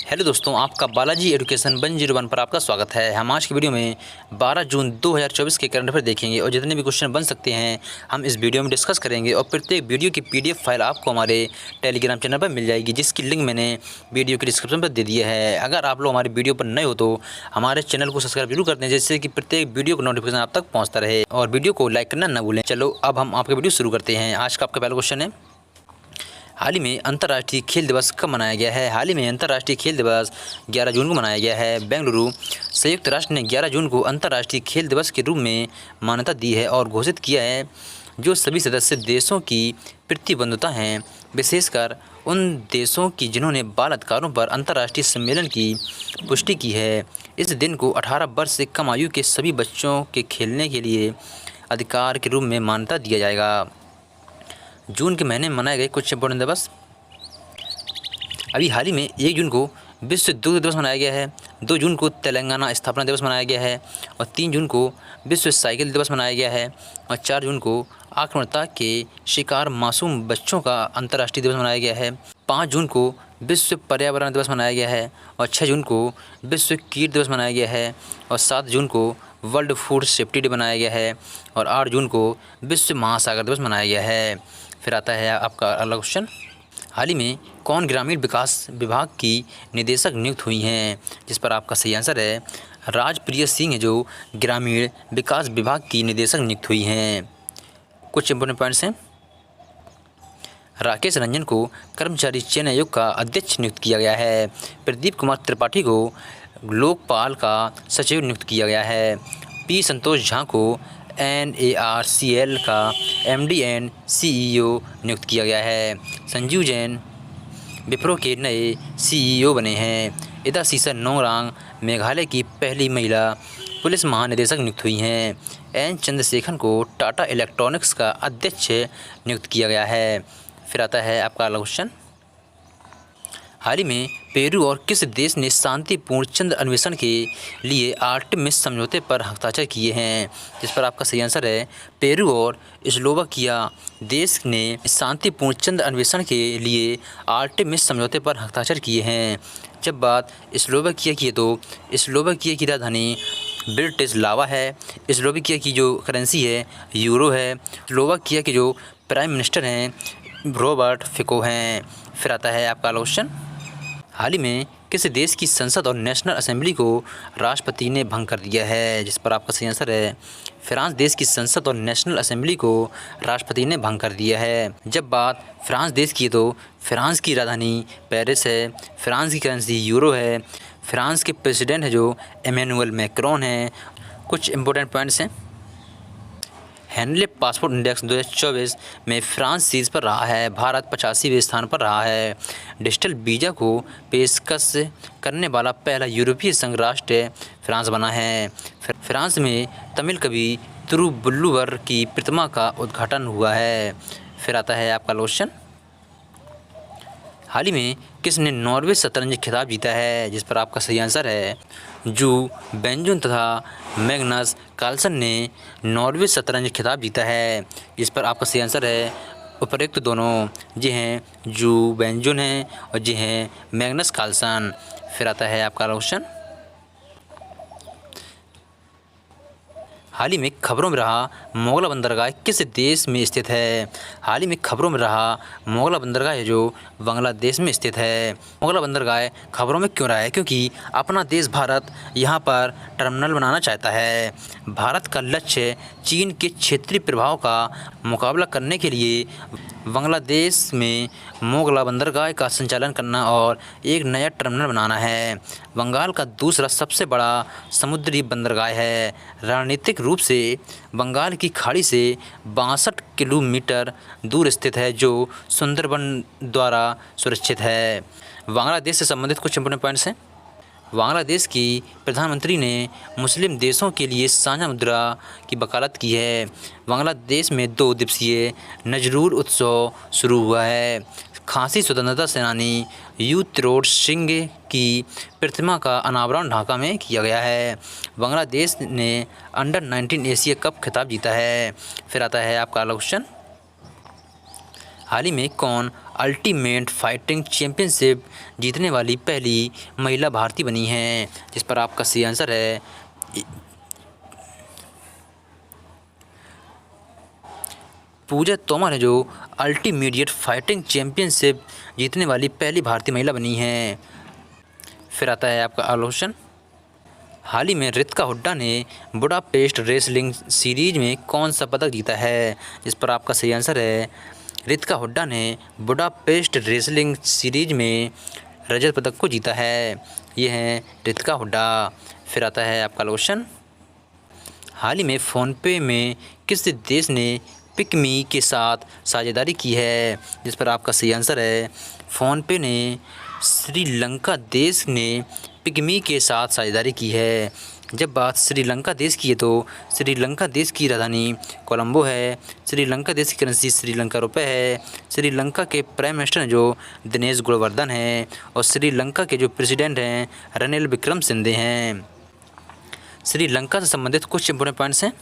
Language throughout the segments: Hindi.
हेलो दोस्तों, आपका बालाजी एजुकेशन 101 पर आपका स्वागत है। हम आज की वीडियो में 12 जून 2024 के करंट अफेयर देखेंगे और जितने भी क्वेश्चन बन सकते हैं हम इस वीडियो में डिस्कस करेंगे। और प्रत्येक वीडियो की पीडीएफ फाइल आपको हमारे टेलीग्राम चैनल पर मिल जाएगी, जिसकी लिंक मैंने वीडियो के डिस्क्रिप्शन पर दे दिया है। अगर आप लोग हमारी वीडियो पर नए हो तो हमारे चैनल को सब्सक्राइब जरूर करते हैं, जिससे कि प्रत्येक वीडियो का नोटिफिकेशन आप तक पहुँचता रहे। और वीडियो को लाइक करना न भूलें। चलो अब हम आपका वीडियो शुरू करते हैं। आज का आपका पहला क्वेश्चन है, हाल ही में अंतर्राष्ट्रीय खेल दिवस कब मनाया गया है? हाल ही में अंतर्राष्ट्रीय खेल दिवस 11 जून को मनाया गया है। बेंगलुरु, संयुक्त राष्ट्र ने 11 जून को अंतर्राष्ट्रीय खेल दिवस के रूप में मान्यता दी है और घोषित किया है, जो सभी सदस्य देशों की प्रतिबद्धता है, विशेषकर उन देशों की जिन्होंने बाल अधिकारों पर अंतर्राष्ट्रीय सम्मेलन की पुष्टि की है। इस दिन को 18 वर्ष से कम आयु के सभी बच्चों के खेलने के लिए अधिकार के रूप में मान्यता दिया जाएगा। जून के महीने में मनाए गए कुछ इंपॉर्टेंट दिवस। अभी हाल ही में 1 जून को विश्व दुग्ध दिवस मनाया गया है, 2 जून को तेलंगाना स्थापना दिवस मनाया गया है, और 3 जून को विश्व साइकिल दिवस मनाया गया है, और 4 जून को आक्रामकता के शिकार मासूम बच्चों का अंतर्राष्ट्रीय दिवस मनाया गया है, 5 जून को विश्व पर्यावरण दिवस मनाया गया है, और 6 जून को विश्व कीट दिवस मनाया गया है, और 7 जून को वर्ल्ड फूड सेफ्टी डे मनाया गया है, और 8 जून को विश्व महासागर दिवस मनाया गया है। फिर आता है आपका अगला क्वेश्चन, हाल ही में कौन ग्रामीण विकास विभाग की निदेशक नियुक्त हुई हैं? जिस पर आपका सही आंसर है राजप्रिय सिंह है, जो ग्रामीण विकास विभाग की निदेशक नियुक्त हुई हैं। कुछ इंपॉर्टेंट पॉइंट्स हैं, राकेश रंजन को कर्मचारी चयन आयोग का अध्यक्ष नियुक्त किया गया है। प्रदीप कुमार त्रिपाठी को लोकपाल का सचिव नियुक्त किया गया है। पी संतोष झा को NARCL का MD एंड CEO नियुक्त किया गया है। संजीव जैन विप्रो के नए CEO बने हैं। इदा सीसा नोंगरांग मेघालय की पहली महिला पुलिस महानिदेशक नियुक्त हुई हैं। N चंद्रशेखरन को टाटा इलेक्ट्रॉनिक्स का अध्यक्ष नियुक्त किया गया है। फिर आता है आपका अगला क्वेश्चन, हाल ही में पेरू और किस देश ने शांतिपूर्ण चंद्र अन्वेषण के लिए आर्टेमिस समझौते पर हस्ताक्षर किए हैं? जिस पर आपका सही आंसर है पेरू और स्लोवाकिया देश ने शांतिपूर्ण चंद्र अन्वेषण के लिए आर्टेमिस समझौते पर हस्ताक्षर किए हैं। जब बात स्लोवाकिया की है तो स्लोवाकिया की राजधानी ब्रिटिस्लावा है। स्लोवाकिया की जो करेंसी है यूरो है। स्लोवाकिया के जो प्राइम मिनिस्टर हैं रॉबर्ट फिको हैं। फिर आता है आपका क्वेश्चन, हाल ही में किस देश की संसद और नेशनल असेंबली को राष्ट्रपति ने भंग कर दिया है? जिस पर आपका सही आंसर है फ्रांस देश की संसद और नेशनल असेंबली को राष्ट्रपति ने भंग कर दिया है। जब बात फ्रांस देश की है तो फ्रांस की राजधानी पेरिस है। फ्रांस की करेंसी यूरो है। फ्रांस के प्रेसिडेंट है जो इमैनुअल मैक्रोन हैं। कुछ इंपॉर्टेंट पॉइंट्स हैं, हेनले पासपोर्ट इंडेक्स 2024 में फ्रांस शीर्ष पर रहा है, भारत 85वें स्थान पर रहा है। डिजिटल वीज़ा को पेशकश करने वाला पहला यूरोपीय संघ राष्ट्र फ्रांस बना है। फ्रांस में तमिल कवि तिरुवल्लुवर की प्रतिमा का उद्घाटन हुआ है। फिर आता है आपका क्वेश्चन, हाल ही में किसने नॉर्वे शतरंज खिताब जीता है? जिस पर आपका सही आंसर है जू बेंजुन तथा मैग्नस कार्लसन ने नॉर्वे शतरंज खिताब जीता है। जिस पर आपका सही आंसर है उपरोक्त दोनों, जी हैं जू बेंजुन हैं और जी हैं मैग्नस कार्लसन। फिर आता है आपका क्वेश्चन, हाल ही में खबरों में रहा मोगला बंदरगाह किस देश में स्थित है? हाल ही में खबरों में रहा मोगला बंदरगाह है जो बांग्लादेश में स्थित है। मोगला बंदरगाह खबरों में क्यों रहा है? क्योंकि अपना देश भारत यहाँ पर टर्मिनल बनाना चाहता है। भारत का लक्ष्य चीन के क्षेत्रीय प्रभाव का मुकाबला करने के लिए बांग्लादेश में मोगला बंदरगाह का संचालन करना और एक नया टर्मिनल बनाना है। बंगाल का दूसरा सबसे बड़ा समुद्री बंदरगाह है। रणनीतिक रूप से बंगाल की खाड़ी से 62 किलोमीटर दूर स्थित है, जो सुंदरबन द्वारा सुरक्षित है। बांग्लादेश से संबंधित कुछ इंपोर्टेंट पॉइंट्स हैं, बांग्लादेश की प्रधानमंत्री ने मुस्लिम देशों के लिए साझा मुद्रा की वकालत की है। बांग्लादेश में 2 दिवसीय नजरूल उत्सव शुरू हुआ है। खासी स्वतंत्रता सेनानी यू तिरोड़ सिंह की प्रतिमा का अनावरण ढाका में किया गया है। बांग्लादेश ने अंडर-19 एशिया कप खिताब जीता है। फिर आता है आपका अगला क्वेश्चन, हाल ही में कौन अल्टीमेट फाइटिंग चैंपियनशिप जीतने वाली पहली महिला भारतीय बनी हैं, जिस पर आपका सही आंसर है पूजा तोमर है, जो अल्टीमीडिएट फाइटिंग चैंपियनशिप जीतने वाली पहली भारतीय महिला बनी हैं। फिर आता है आपका आलोचन। हाल ही में रितिका हुड्डा ने बुडापेस्ट रेसलिंग सीरीज में कौन सा पदक जीता है, जिस पर आपका सही आंसर है रितिका हुड्डा ने बुडापेस्ट रेसलिंग सीरीज में रजत पदक को जीता है। ये हैं रितिका हुड्डा। फिर आता है आपका आलोचन। हाल ही में फ़ोनपे में किस देश ने पिकमी के साथ साझेदारी की है, जिस पर आपका सही आंसर है फ़ोनपे ने श्रीलंका देश ने पिगमी के साथ साझेदारी की है। जब बात श्रीलंका देश की है तो श्रीलंका देश की राजधानी कोलंबो है। श्रीलंका देश की करेंसी श्रीलंका रुपये है। श्रीलंका के प्राइम मिनिस्टर हैं जो दिनेश गुणवर्धन हैं, और श्रीलंका के जो प्रेसिडेंट हैं रनिल विक्रमसिंघे हैं। श्रीलंका से संबंधित कुछ इंपोर्टेंट पॉइंट्स हैं।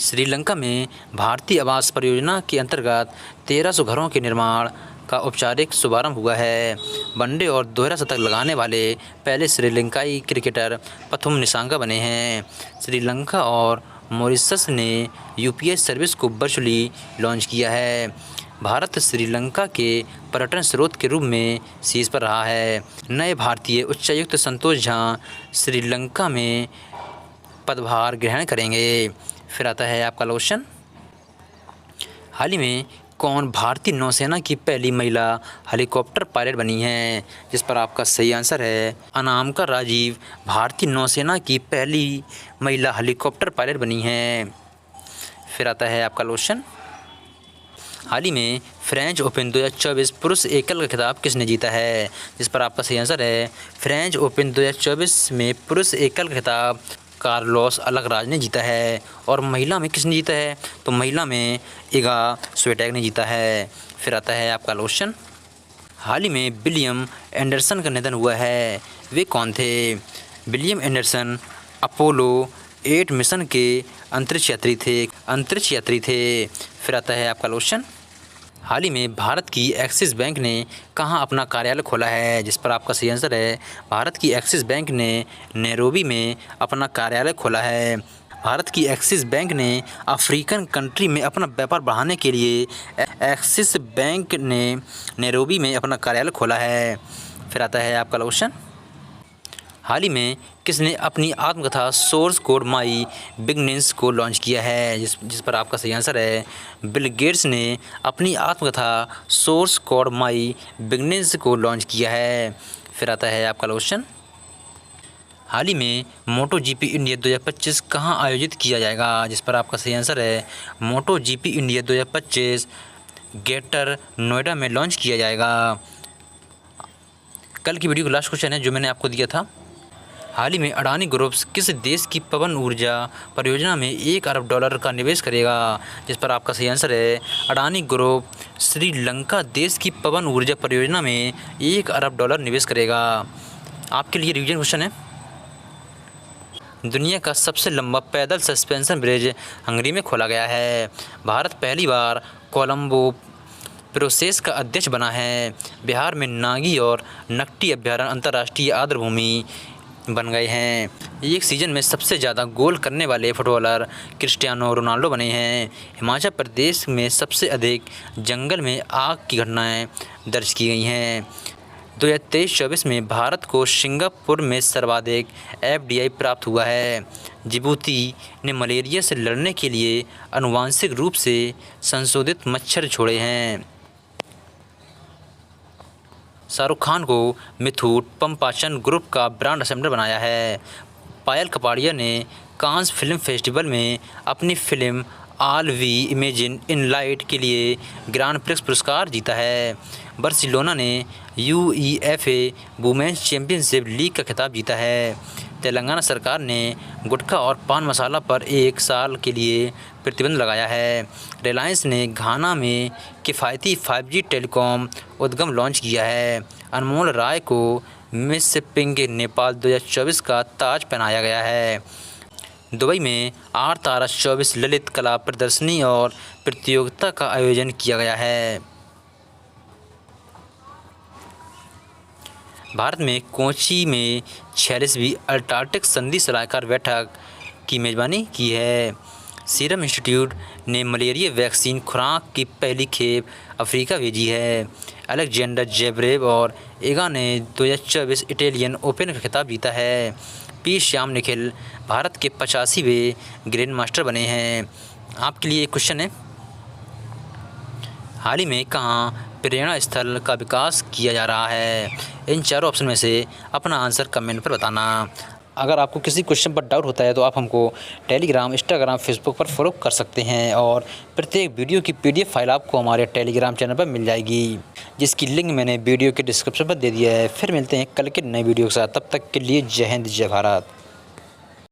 श्रीलंका में भारतीय आवास परियोजना के अंतर्गत 1300 घरों के निर्माण का औपचारिक शुभारंभ हुआ है। वनडे और दोहरा शतक लगाने वाले पहले श्रीलंकाई क्रिकेटर प्रथम निशांका बने हैं। श्रीलंका और मॉरिशस ने यूपीआई सर्विस को वर्चुअली लॉन्च किया है। भारत श्रीलंका के पर्यटन स्रोत के रूप में शीर्ष पर रहा है। नए भारतीय उच्चायुक्त संतोष झा श्रीलंका में पदभार ग्रहण करेंगे। फिर आता है आपका क्वेश्चन। हाल ही में कौन भारतीय नौसेना की पहली महिला हेलीकॉप्टर पायलट बनी है, जिस पर आपका सही आंसर है अनामिका राजीव भारतीय नौसेना की पहली महिला हेलीकॉप्टर पायलट बनी है। फिर आता है आपका क्वेश्चन। हाल ही में फ्रेंच ओपन 2024 पुरुष एकल का खिताब किसने जीता है, जिस पर आपका सही आंसर है फ्रेंच ओपन 2024 में पुरुष एकल का खिताब कार्लोस अलकराज ने जीता है। और महिला में किसने जीता है, तो महिला में इगा स्विएटेक ने जीता है। फिर आता है आपका क्वेश्चन। हाल ही में विलियम एंडरसन का निधन हुआ है, वे कौन थे? विलियम एंडरसन अपोलो 8 मिशन के अंतरिक्ष यात्री थे। फिर आता है आपका क्वेश्चन। हाल ही में भारत की एक्सिस बैंक ने कहां अपना कार्यालय खोला है, जिस पर आपका सही आंसर है भारत की एक्सिस बैंक ने नैरोबी में अपना कार्यालय खोला है। भारत की एक्सिस बैंक ने अफ्रीकन कंट्री में अपना व्यापार बढ़ाने के लिए एक्सिस बैंक ने नैरोबी में अपना कार्यालय खोला है। फिर आता है आपका क्वेश्चन। हाल ही में किसने अपनी आत्मकथा सोर्स कोड माई बिगनिंग्स को लॉन्च किया है, जिस पर आपका सही आंसर है बिल गेट्स ने अपनी आत्मकथा सोर्स कोड माई बिगनिंग्स को लॉन्च किया है। फिर आता है आपका क्वेश्चन। हाल ही में मोटो जीपी इंडिया 2025 कहां आयोजित किया जाएगा, जिस पर आपका सही आंसर है मोटो जीपी इंडिया 2025 ग्रेटर नोएडा में लॉन्च किया जाएगा। कल की वीडियो का लास्ट क्वेश्चन है जो मैंने आपको दिया था। हाल ही में अडानी ग्रुप किस देश की पवन ऊर्जा परियोजना में $1 अरब का निवेश करेगा, जिस पर आपका सही आंसर है अडानी ग्रुप श्रीलंका देश की पवन ऊर्जा परियोजना में $1 अरब निवेश करेगा। आपके लिए रिवीजन क्वेश्चन है। दुनिया का सबसे लंबा पैदल सस्पेंशन ब्रिज हंगरी में खोला गया है। भारत पहली बार कोलंबो प्रोसेस का अध्यक्ष बना है। बिहार में नागी और नकटी अभ्यारण्य अंतर्राष्ट्रीय आर्द्रभूमि बन गए हैं। एक सीज़न में सबसे ज़्यादा गोल करने वाले फुटबॉलर क्रिस्टियानो रोनाल्डो बने हैं। हिमाचल प्रदेश में सबसे अधिक जंगल में आग की घटनाएं दर्ज की गई हैं। 2023-24 में भारत को सिंगापुर में सर्वाधिक FDI प्राप्त हुआ है। जिबूती ने मलेरिया से लड़ने के लिए आनुवांशिक रूप से संशोधित मच्छर छोड़े हैं। शाहरुख खान को मिथुन पम्पाचन ग्रुप का ब्रांड एम्बेसडर बनाया है। पायल कपाड़िया ने कांस फिल्म फेस्टिवल में अपनी film all we imagine in light के लिए ग्रांड प्रिक्स पुरस्कार जीता है। बार्सिलोना ने UEFA वुमेन्स चैंपियनशिप लीग का खिताब जीता है। तेलंगाना सरकार ने गुटखा और पान मसाला पर 1 साल के लिए प्रतिबंध लगाया है। रिलायंस ने घाना में किफ़ायती 5G टेलीकॉम उद्यम लॉन्च किया है। अनमोल राय को मिस पिंक नेपाल 2024 का ताज पहनाया गया है। दुबई में 8 तारा 24 ललित कला प्रदर्शनी और प्रतियोगिता का आयोजन किया गया है। भारत में कोच्चि में 46वीं अंटार्कटिक संधि सलाहकार बैठक की मेज़बानी की है। सीरम इंस्टीट्यूट ने मलेरिया वैक्सीन खुराक की पहली खेप अफ्रीका भेजी है। अलेक्जेंडर जेवरेव और एगा ने 2024 इटालियन ओपन का खिताब जीता है। पी श्याम निखिल भारत के 85वें ग्रैंड मास्टर बने हैं। आपके लिए एक क्वेश्चन है, हाल ही में कहाँ प्रेरणा स्थल का विकास किया जा रहा है? इन चारों ऑप्शन में से अपना आंसर कमेंट पर बताना। अगर आपको किसी क्वेश्चन पर डाउट होता है तो आप हमको टेलीग्राम, इंस्टाग्राम, फेसबुक पर फॉलो कर सकते हैं और प्रत्येक वीडियो की PDF फाइल आपको हमारे टेलीग्राम चैनल पर मिल जाएगी, जिसकी लिंक मैंने वीडियो के डिस्क्रिप्शन पर दे दिया है। फिर मिलते हैं कल के नए वीडियो के साथ, तब तक के लिए जय हिंद, जय भारत।